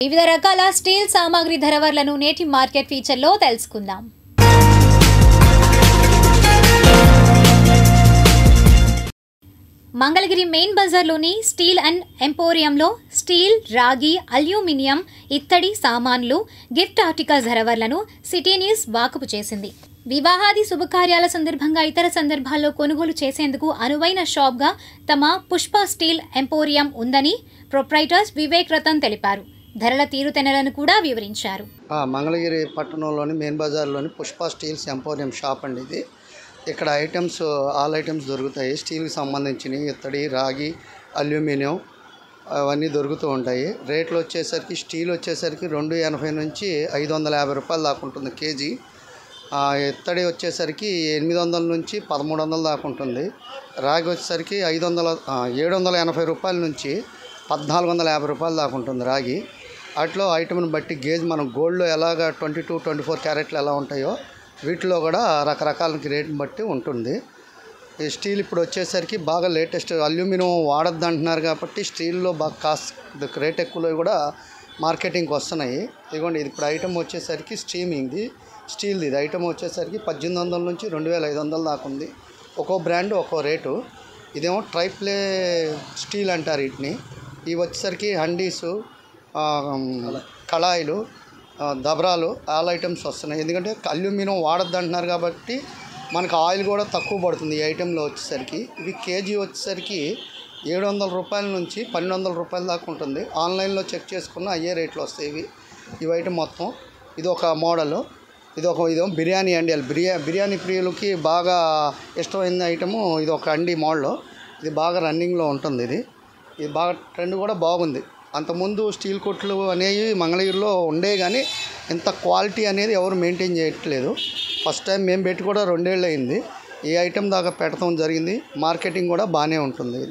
వివిధ రకాల స్టీల్ సామాగ్రి ధరవర్లను నేటి మార్కెట్ ఫీచర్లో తెలుసుకుందాం. మంగళగిరి మెయిన్ బజార్లోని స్టీల్ అండ్ ఎంపోరియంలో స్టీల్, రాగి, అల్యూమినియం, ఇత్తడి సామాన్లు, గిఫ్ట్ ఆర్టికల్స్ ధరవర్లను సిటీ న్యూస్ వాకపు చేసింది. వివాహాది శుభకార్యాల సందర్భంగా ఇతర సందర్భాల్లో కొనుగోలు చేసేందుకు అనువైన షాప్గా తమ పుష్ప స్టీల్ ఎంపోరియం ఉందని ప్రొప్రైటర్ వివేక్ రతన్ తెలిపారు. ధరల తీరుతెన్నులను కూడా వివరించారు. మంగళగిరి పట్టణంలోని మెయిన్ బజార్లోని పుష్ప స్టీల్స్ ఎంపోరియం షాప్ అండి ఇది. ఇక్కడ ఆల్ ఐటమ్స్ దొరుకుతాయి. స్టీల్కి సంబంధించినవి ఇత్తడి, రాగి, అల్యూమినియం అవన్నీ దొరుకుతూ ఉంటాయి. రేట్లు వచ్చేసరికి స్టీల్ వచ్చేసరికి 280 నుంచి 550 రూపాయలు దాకా ఉంటుంది కేజీ. ఇత్తడి వచ్చేసరికి 800 నుంచి 1300 దాకా ఉంటుంది. రాగి వచ్చేసరికి 780 రూపాయల నుంచి 1450 రూపాయలు దాకా ఉంటుంది రాగి. అట్లో ఐటమ్ని బట్టి గేజ్ మనం గోల్డ్లో ఎలాగా 22, 24 క్యారెట్లు ఎలా ఉంటాయో వీటిలో కూడా రకరకాల రేట్ని బట్టి ఉంటుంది. ఈ స్టీల్ ఇప్పుడు వచ్చేసరికి బాగా లేటెస్ట్ అల్యూమినియం వాడద్దు అంటున్నారు కాబట్టి స్టీల్లో బాగా కాస్ట్ రేట్ ఎక్కువలో కూడా మార్కెటింగ్కి వస్తున్నాయి. ఇదిగోండి, ఇది ఇప్పుడు ఐటమ్ వచ్చేసరికి స్టీల్ది. ఇది ఐటమ్ వచ్చేసరికి 1800 నుంచి 2500 దాకా ఉంది. ఒక్కో బ్రాండ్ ఒక్కో రేటు. ఇదేమో ట్రైప్లే స్టీల్ అంటారు వీటిని. ఇవి వచ్చేసరికి హండీసు, కళాయిలు, దబరాలు ఆల్ ఐటమ్స్ వస్తున్నాయి. ఎందుకంటే అల్యూమినియం వాడద్దు అంటున్నారు కాబట్టి మనకు ఆయిల్ కూడా తక్కువ పడుతుంది ఈ ఐటెంలో వచ్చేసరికి. ఇవి కేజీ వచ్చేసరికి 700 రూపాయల నుంచి 1200 రూపాయల దాకా ఉంటుంది. ఆన్లైన్లో చెక్ చేసుకున్న అయ్యే రేట్లు వస్తాయి. ఇవి ఐటమ్ మొత్తం ఇది ఒక మోడలు. ఇదేమో బిర్యానీ అండి. బిర్యానీ ప్రియులకి బాగా ఇష్టమైన ఐటము ఇది ఒక అండి మోడల్. ఇది బాగా రన్నింగ్లో ఉంటుంది. ఇది బాగా ట్రెండ్ కూడా బాగుంది. అంతకుముందు స్టీల్ కొట్లు అనేవి మంగళగిరిలో ఉండే కానీ ఇంత క్వాలిటీ అనేది ఎవరు మెయింటైన్ చేయట్లేదు. ఫస్ట్ టైం మేము పెట్టి కూడా 2 ఏళ్ళు అయింది. ఈ ఐటెం దాకా పెట్టడం జరిగింది. మార్కెటింగ్ కూడా బాగానే ఉంటుంది.